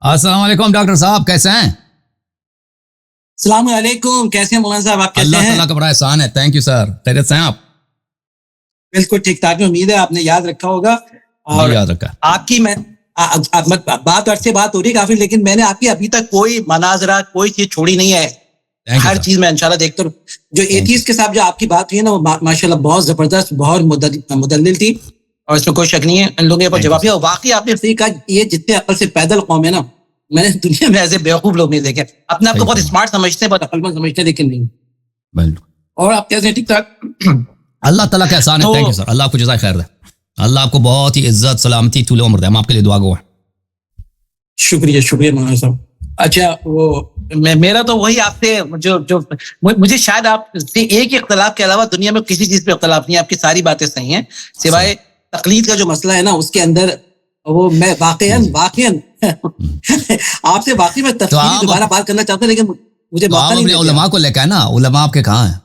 السلام علیکم ڈاکٹر صاحب، کیسے ہیں؟ السلام علیکم، کیسے ہیں مولانا صاحب؟ آپ کیسے ہیں؟ اللہ تعالیٰ کا بڑا احسان ہے، تھینک یو سر۔ خیریت سے ہیں آپ؟ بالکل ٹھیک ٹھاک، امید ہے آپ نے یاد رکھا ہوگا۔ اور یاد رکھا آپ کی میں بات عرصے بات ہو رہی کافی، لیکن میں نے آپ کی ابھی تک کوئی مناظرہ کوئی چیز چھوڑی نہیں ہے۔ ہر چیز میں انشاءاللہ دیکھتا ہوں۔ جو ایتھیسٹ کے ساتھ جو آپ کی بات ہوئی ہے نا، وہ ماشاءاللہ بہت زبردست، بہت مدلل تھی، اور اس میں کوئی شک نہیں ہے۔ ان لوگوں پر جواب دیا، واقعی آپ نے صحیح کہا، یہ جتنے عقل سے پیدل قوم ہے نا، میں نے دنیا میں ایسے بیوقوف لوگ نہیں دیکھے۔ اپنے آپ کو بہت اسمارٹ سمجھتے ہیں، بہت عقل مند سمجھتے ہیں، لیکن نہیں۔ اور آپ کیسے ہیں؟ ٹھیک ٹھاک؟ اللہ تعالیٰ کا احسان ہے، تھینک یو سر۔ اللہ آپ کو جزائے خیر دے، اللہ آپ کو بہت ہی عزت سلامتی طول عمر دے۔ ہم آپ کے لیے دعا گو ہیں۔ شکریہ شکریہ مولانا صاحب۔ اچھا، وہ میرا تو وہی آپ سے جو مجھے شاید آپ سے ایک اختلاف کے علاوہ دنیا میں کسی چیز پہ اختلاف نہیں ہے۔ آپ کی ساری باتیں صحیح ہیں، سوائے تقلید کا جو مسئلہ ہے نا، اس کے اندر وہ میں واقعاً آپ سے واقعی میں تفصیلی دوبارہ بات کرنا چاہتا ہوں، لیکن مجھے موقع نہیں ملتا۔ علماء کو لے کے نا، علماء آپ کے کہاں ہیں؟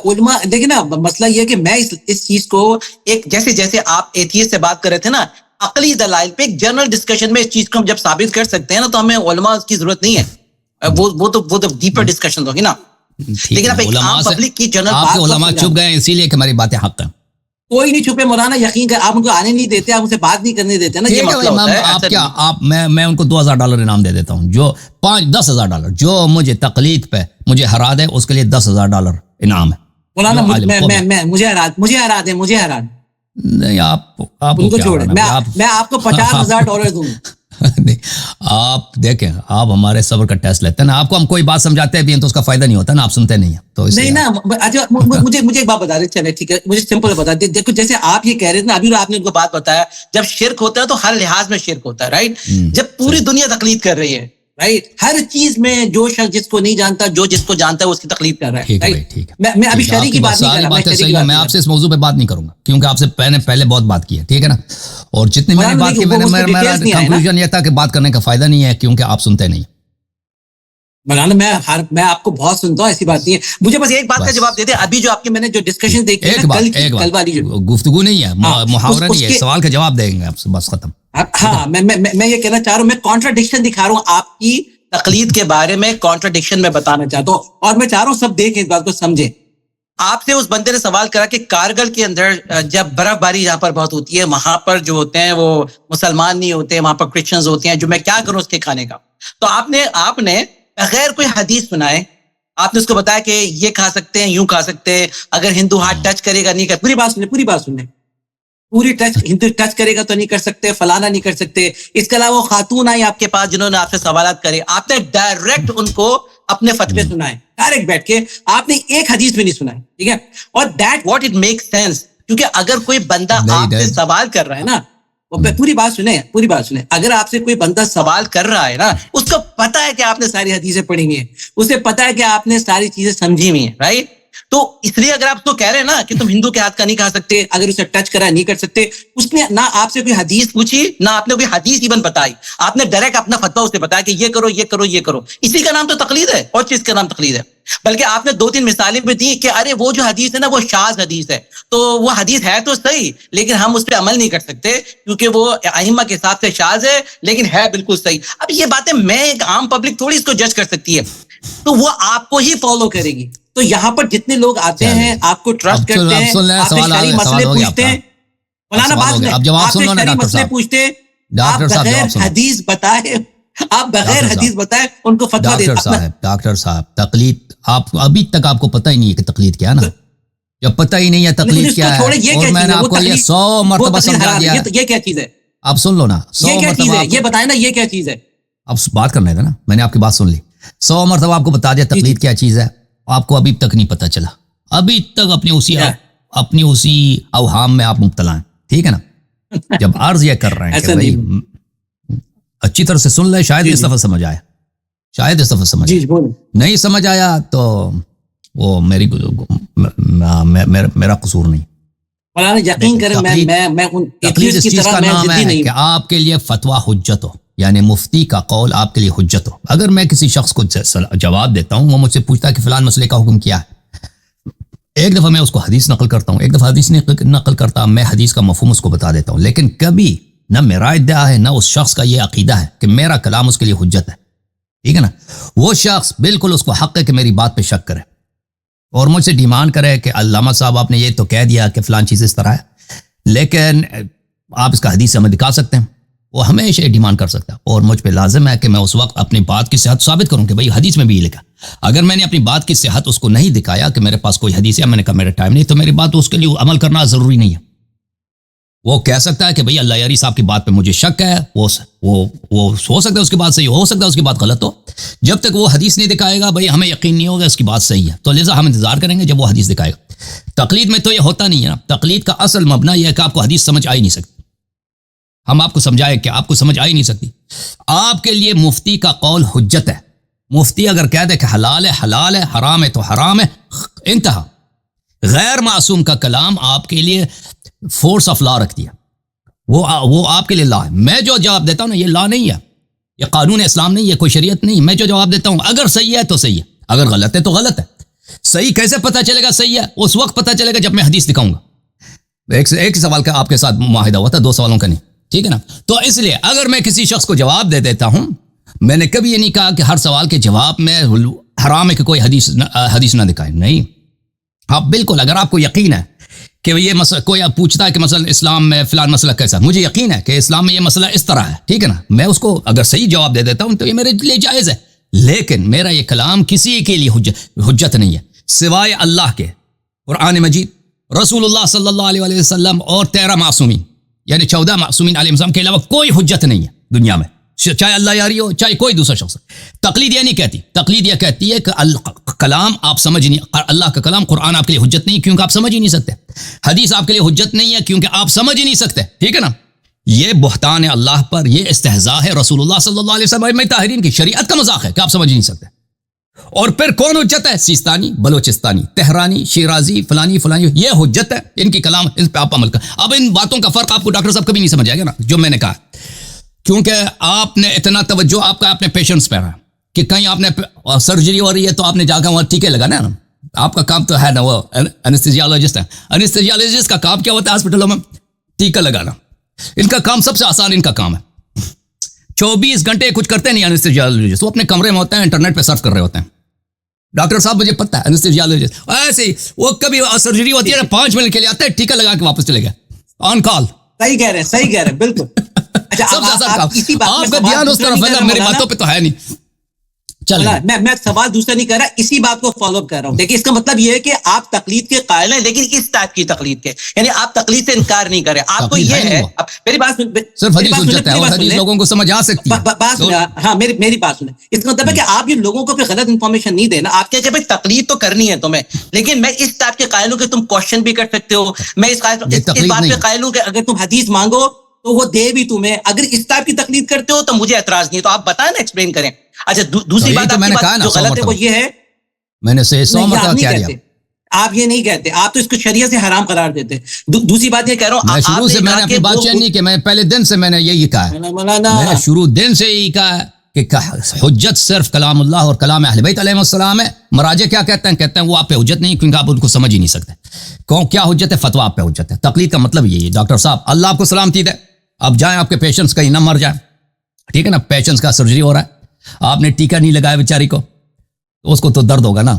علماء دیکھیں نا، مسئلہ یہ ہے کہ میں اس چیز کو ایک جیسے آپ ایتھیسٹ سے بات کر رہے تھے نا، عقلی دلائل پہ ایک جنرل ڈسکشن میں اس چیز کو ہم جب ثابت کر سکتے ہیں نا، تو ہمیں علماء کی ضرورت نہیں ہے۔ وہ تو ڈیپر ڈسکشن ہوگی نا، لیکن آپ ایک عام پبلک کی جنرل آپ کے علماء چھپ گئے اسی لیے کہ ہماری باتیں حق ہیں۔ کوئی نہیں چھپے مولانا، یقین کر، آپ ان کو آنے نہیں دیتے، آپ ان سے بات نہیں کرنے دیتے نا، یہ مسئلہ ہوتا ہے۔ آپ کیا میں ان کو $2000 انعام دے دیتا ہوں، جو $10,000 جو مجھے تقلید پہ مجھے ہرا دے، اس کے لیے $10,000 انعام ہے مولانا۔ مجھے ہرا دیں، مجھے ہرا دیں نہیں، آپ ان کو چھوڑیں، میں آپ کو $50,000 دوں گا۔ نہیں، آپ دیکھیں، آپ ہمارے صبر کا ٹیسٹ لیتے ہیں نا، آپ کو ہم کوئی بات سمجھاتے بھی ہیں تو اس کا فائدہ نہیں ہوتا نا، آپ سنتے نہیں ہیں تو نہیں نا۔ اچھا، مجھے ایک بات بتا دیں، چلے ٹھیک ہے، مجھے سمپل بتا دیں۔ دیکھو، جیسے آپ یہ کہہ رہے تھے نا، ابھی آپ نے ان کو بات بتایا، جب شرک ہوتا ہے تو ہر لحاظ میں شرک ہوتا ہے، رائٹ؟ جب پوری دنیا تقلید کر رہی ہے، رائٹ، ہر چیز میں جو شخص جس کو نہیں جانتا، جو جس کو جانتا ہے اس کی تقلید کر رہا ہے۔ میں ابھی شرعی کی بات نہیں کر رہا، میں آپ سے اس موضوع پہ بات نہیں کروں گا، کیونکہ آپ سے پہلے بہت بات کی ہے، ٹھیک ہے نا؟ اور جتنی میں نے بات کی، میرا کنکلوژن یہ تھا کہ بات کرنے کا فائدہ نہیں ہے، کیونکہ آپ سنتے نہیں۔ مولانا میں آپ کو بہت سنتا ہوں، ایسی بات نہیں ہے۔ مجھے بس ایک بات کا جواب دے دیں، ابھی جو آپ کی میں نے جو ڈسکشن دیکھی ہے، کل والی گفتگو نہیں ہے، محاورہ نہیں ہے، سوال کا جواب دیں گے آپ سے، بس ختم۔ ہاں، میں یہ کہنا چاہ رہا ہوں، میں کانٹراڈکشن دکھا رہا ہوں آپ کی تقلید کے بارے میں، کانٹراڈکشن میں بتانا چاہتا ہوں، اور میں چاہ رہا ہوں سب دیکھیں، اس بات کو سمجھیں۔ آپ سے اس بندے نے سوال کرا کہ کارگل کے اندر جب برف باری یہاں پر بہت ہوتی ہے، وہاں پر جو ہوتے ہیں وہ مسلمان نہیں ہوتے، وہاں پر کرسچنز ہوتے ہیں، جو میں کیا کروں اس کے کھانے کا؟ تو آپ نے بغیر کوئی حدیث سنائے آپ نے اس کو بتایا کہ یہ کھا سکتے ہیں، یوں کھا سکتے ہیں، اگر ہندو ہاتھ ٹچ کرے گا نہیں کر، پوری بات سنیں، ہندو ٹچ کرے گا تو نہیں کر سکتے، فلانا نہیں کر سکتے۔ اس کے علاوہ خاتون آئی آپ کے پاس جنہوں نے آپ سے سوالات کرے، آپ نے ڈائریکٹ ان کو اپنے فتوے سنائے، ڈائریکٹ بیٹھ کے، آپ نے ایک حدیث بھی نہیں سنائی، ٹھیک ہے؟ اور that what it make sense, کیونکہ اگر کوئی بندہ آپ سے سوال کر رہا ہے نا، پوری بات سنیں، اگر آپ سے کوئی بندہ سوال کر رہا ہے نا، اس کو پتا ہے کہ آپ نے ساری حدیثیں پڑھی ہوئی ہیں، اسے پتا ہے کہ آپ نے ساری چیزیں سمجھی ہوئی ہیں، رائٹ؟ تو اس لیے اگر آپ اس کو کہہ رہے ہیں نا کہ تم ہندو کے ہاتھ کا نہیں کھا سکتے، اگر اسے ٹچ کرا نہیں کر سکتے، اس نے نہ آپ سے کوئی حدیث پوچھی، نہ آپ نے کوئی حدیث ایون بتائی، آپ نے ڈائریکٹ اپنا فتویٰ اسے بتایا کہ یہ کرو یہ کرو یہ کرو۔ اسی کا نام تو تقلید ہے، اور چیز کا نام تقلید ہے۔ بلکہ آپ نے 2-3 مثالیں بھی دی کہ ارے وہ جو حدیث ہے نا، وہ شاذ حدیث ہے، تو وہ حدیث ہے تو صحیح، لیکن ہم اس پہ عمل نہیں کر سکتے کیونکہ وہ ائمہ کے حساب سے شاذ ہے، لیکن ہے بالکل صحیح۔ اب یہ باتیں میں ایک عام پبلک تھوڑی اس کو جج کر سکتی ہے، تو وہ آپ کو ہی فالو کرے گی۔ تو یہاں پر جتنے لوگ آتے ہیں، آپ کو ٹرسٹ کرتے ہیں، آپ سے شرعی مسئلے پوچھتے ہیں، مولانا بات سنیں، آپ سے شرعی مسئلے پوچھتے ہیں، آپ بغیر حدیث بتائے ان کو فتویٰ دیتے ہیں۔ ڈاکٹر صاحب، تقلید آپ ابھی تک آپ کو پتہ ہی نہیں ہے کہ تقلید کیا ہے نا، جب پتہ ہی نہیں ہے تقلید کیا ہے، اور میں نے آپ کو یہ 100 مرتبہ سمجھا دیا ہے۔ یہ کیا چیز ہے؟ آپ سن لو نا، 100 مرتبہ یہ بتائیں نا، یہ کیا چیز ہے؟ آپ بات کرنا تھا نا، میں نے آپ کی بات سن لی، 100 مرتبہ آپ کو بتا دیا تقلید کیا چیز ہے، آپ کو ابھی تک نہیں پتہ چلا، ابھی تک اپنی اسی اوہام میں آپ مبتلا ہیں، ٹھیک ہے نا؟ جب عرض یہ کر رہے ہیں کہ بھائی اچھی طرح سے سن لے، شاید اس دفعہ سمجھ آیا، نہیں سمجھ آیا تو وہ میرا قصور نہیں۔ یقین کریں، تقلید اس چیز کا نام ہے کہ آپ کے لیے فتویٰ حجت ہو، یعنی مفتی کا قول آپ کے لیے حجت ہو۔ اگر میں کسی شخص کو جواب دیتا ہوں، وہ مجھ سے پوچھتا ہے کہ فلان مسئلے کا حکم کیا ہے، ایک دفعہ میں اس کو حدیث نقل کرتا ہوں، ایک دفعہ حدیث نقل کرتا ہوں، میں حدیث کا مفہوم اس کو بتا دیتا ہوں، لیکن کبھی نہ میرا ادعا ہے، نہ اس شخص کا یہ عقیدہ ہے کہ میرا کلام اس کے لیے حجت ہے، ٹھیک ہے نا. وہ شخص بالکل اس کو حق ہے کہ میری بات پہ شک کرے اور مجھ سے ڈیمانڈ کرے کہ علامہ صاحب آپ نے یہ تو کہہ دیا کہ فلان چیز اس طرح ہے، لیکن آپ اس کا حدیث سے ہمیں دکھا سکتے ہیں. وہ ہمیشہ ڈیمانڈ کر سکتا ہے اور مجھ پہ لازم ہے کہ میں اس وقت اپنی بات کی صحت ثابت کروں کہ بھئی حدیث میں بھی یہ لکھا. اگر میں نے اپنی بات کی صحت اس کو نہیں دکھایا کہ میرے پاس کوئی حدیث ہے، میں نے کہا میرا ٹائم نہیں، تو میری بات اس کے لیے عمل کرنا ضروری نہیں ہے. وہ کہہ سکتا ہے کہ بھئی اللہ یاری صاحب کی بات پہ مجھے شک ہے، وہ ہو سکتا ہے اس کی بات صحیح ہو سکتا ہے اس کی بات غلط ہو. جب تک وہ حدیث نہیں دکھائے گا بھئی ہمیں یقین نہیں ہوگا اس کی بات صحیح ہے، تو لہٰذا ہم انتظار کریں گے جب وہ حدیث دکھائے گا. تقلید میں تو یہ ہوتا نہیں ہے نا. تقلید کا اصل مبنا یہ ہے کہ آپ کو حدیث سمجھ آ ہی نہیں سکتی. ہم آپ کو سمجھائے کہ آپ کو سمجھ آ ہی نہیں سکتی. آپ کے لیے مفتی کا قول حجت ہے. مفتی اگر کہہ دے کہ حلال ہے حلال ہے، حرام ہے تو حرام ہے، انتہا. غیر معصوم کا کلام آپ کے لیے فورس آف لا رکھتی ہے، وہ آپ کے لیے لا ہے. میں جو جواب دیتا ہوں نا یہ لا نہیں ہے، یہ قانون اسلام نہیں ہے، کوئی شریعت نہیں. میں جو جواب دیتا ہوں اگر صحیح ہے تو صحیح ہے، اگر غلط ہے تو غلط ہے. صحیح کیسے پتہ چلے گا صحیح ہے؟ اس وقت پتہ چلے گا جب میں حدیث دکھاؤں گا. ایک سوال کا آپ کے ساتھ معاہدہ ہوا تھا، 2 سوالوں کا نہیں، ٹھیک ہے نا. تو اس لیے اگر میں کسی شخص کو جواب دے دیتا ہوں، میں نے کبھی یہ نہیں کہا کہ ہر سوال کے جواب میں حرام ہے کہ کوئی حدیث نہ دکھائے. نہیں، آپ بالکل اگر آپ کو یقین ہے کہ یہ مسئلہ، کوئی آپ پوچھتا ہے کہ مثلا اسلام میں فلان مسئلہ کیسا ہے، مجھے یقین ہے کہ اسلام میں یہ مسئلہ اس طرح ہے، ٹھیک ہے نا، میں اس کو اگر صحیح جواب دے دیتا ہوں تو یہ میرے لیے جائز ہے. لیکن میرا یہ کلام کسی کے لیے حجت نہیں ہے سوائے اللہ کے، قرآن مجید، رسول اللہ صلی اللہ علیہ وسلم اور 13 معصومین، یعنی 14 معصومین علیہ السلام کے علاوہ کوئی حجت نہیں ہے دنیا میں، چاہے اللہ یاری ہو چاہے کوئی دوسرا شخص. تقلید یہ نہیں کہتی، تقلید یہ کہتی ہے کہ کلام آپ سمجھ نہیں، اللہ کا کلام قرآن آپ کے لیے حجت نہیں کیونکہ آپ سمجھ ہی نہیں سکتے. حدیث آپ کے لیے حجت نہیں ہے کیونکہ آپ سمجھ ہی نہیں سکتے، ٹھیک ہے نا. یہ بہتان ہے اللہ پر، یہ استہزاء ہے رسول اللہ صلی اللہ علیہ وسلم طاہرین کی شریعت کا مذاق ہے کہ آپ سمجھ ہی نہیں سکتے. اور پھر کون حجت ہے؟ سیستانی، بلوچستانی، تہرانی، شیرازی، فلانی، یہ حجت ہے. ان کی کلام اس پہ آپ عمل کر. اب ان باتوں کا فرق آپ کو ڈاکٹر صاحب کبھی نہیں سمجھ آئے گا نا جو میں نے کہا، کیونکہ آپ نے اتنا توجہ آپ کا اپنے پیشنٹس پہ رہا کہ کہیں آپ نے سرجری ہو رہی ہے تو آپ نے جا کر وہاں ٹیکے لگانا ہے نا. آپ کا کام تو ہے نا، وہ انستھیزیالوجسٹ ہے. انستھیزیالوجسٹ کا کام کیا ہوتا ہے ہاسپٹلوں میں؟ ٹیکا لگانا. ان کا کام سب سے آسان ان کا کام ہے. 24 گھنٹے کچھ کرتے نہیں انستھیزیالوجسٹ، وہ اپنے کمرے میں ہوتے ہیں، انٹرنیٹ پہ سرف کر رہے ہوتے ہیں. ڈاکٹر صاحب مجھے پتہ ہے انستھیزیالوجسٹ ایسے ہی، وہ کبھی سرجری ہوتی ہے 5 منٹ کے لیے آتا ہے، ٹیکا لگا کے واپس چلے گئے آن کال. صحیح کہہ رہے ہیں بالکل. سب سے آسان کام. آپ کا دھیان اس طرف ہے، میری باتوں پہ تو ہے نہیں. میں سوال دوسرا نہیں کر رہا، اسی بات کو فالو اپ کر رہا ہوں. دیکھیں اس کا مطلب یہ ہے کہ آپ تقلید کے قائل ہیں، لیکن اس ٹائپ کی تقلید کے، یعنی آپ تقلید سے انکار نہیں کریں. آپ کو یہ ہے، میری بات صرف حدیث حجت ہے اور حدیث لوگوں کو سمجھ آ سکتی ہے. ہاں میری بات سنیں. اس کا مطلب ہے کہ آپ یہ لوگوں کو پھر غلط انفارمیشن نہیں دینا. آپ کہتے ہیں بھائی تقلید تو کرنی ہے تمہیں، لیکن میں اس ٹائپ کے قائل ہوں کہ تم کوشچن بھی کر سکتے ہو. میں اس بات پہ قائل ہوں کہ اگر تم حدیث مانگو تو وہ دے بھی تمہیں. اگر اس ٹائپ کی تقلید کرتے ہو تو مجھے اعتراض نہیں ہے، تو آپ بتائیں نا، ایکسپلین کریں. اچھا دوسری بات جو غلط ہے وہ یہ ہے، میں نے 100 مرتبہ کہہ دیا، آپ یہ نہیں کہتے، آپ تو اس کو شریعت سے حرام قرار دیتے. دوسری بات یہ کہہ رہا ہوں، میں شروع سے میں نے اپنی بات چینج نہیں کہ میں پہلے دن سے میں نے یہی کہا ہے، میں شروع دن سے یہی کہا ہے کہ حجت صرف کلام اللہ اور کلام اہل بیت علیہ السلام ہے. مراجع کیا کہتے ہیں وہ آپ پہ حجت نہیں کیونکہ آپ ان کو سمجھ ہی نہیں سکتے. کیا حجت ہے؟ فتویٰ آپ پہ حجت ہے. تقلید کا مطلب یہی ہے. ڈاکٹر صاحب اللہ آپ کو سلامتی دے، اب جائیں آپ کے پیشنٹس کہیں نہ مر جائیں، ٹھیک ہے نا. پیشنٹس کا سرجری ہو رہا ہے، آپ نے ٹیکا نہیں لگایا بیچاری کو، اس کو تو درد ہوگا نا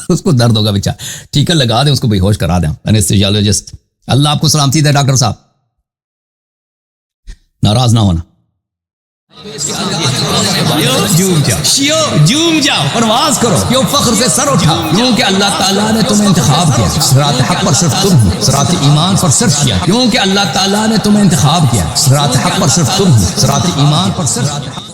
اس کو درد ہوگا بیچارہ. ٹیکا لگا دیں، اس کو بے ہوش کرا دیں. انستھیزیالوجسٹ اللہ آپ کو سلامتی دے. ڈاکٹر صاحب ناراض نہ ہونا. جوم جاؤ پرواز کرو، کیوں فخر سے سر اٹھاؤ، کیونکہ اللہ تعالیٰ نے تمہیں انتخاب کیا. صراط حق پر صرف تم ہو، صراط ایمان پر صرف کیا، کیونکہ اللہ تعالیٰ نے تمہیں انتخاب کیا. صراط حق پر صرف تم ہو، صراط ایمان پر صرف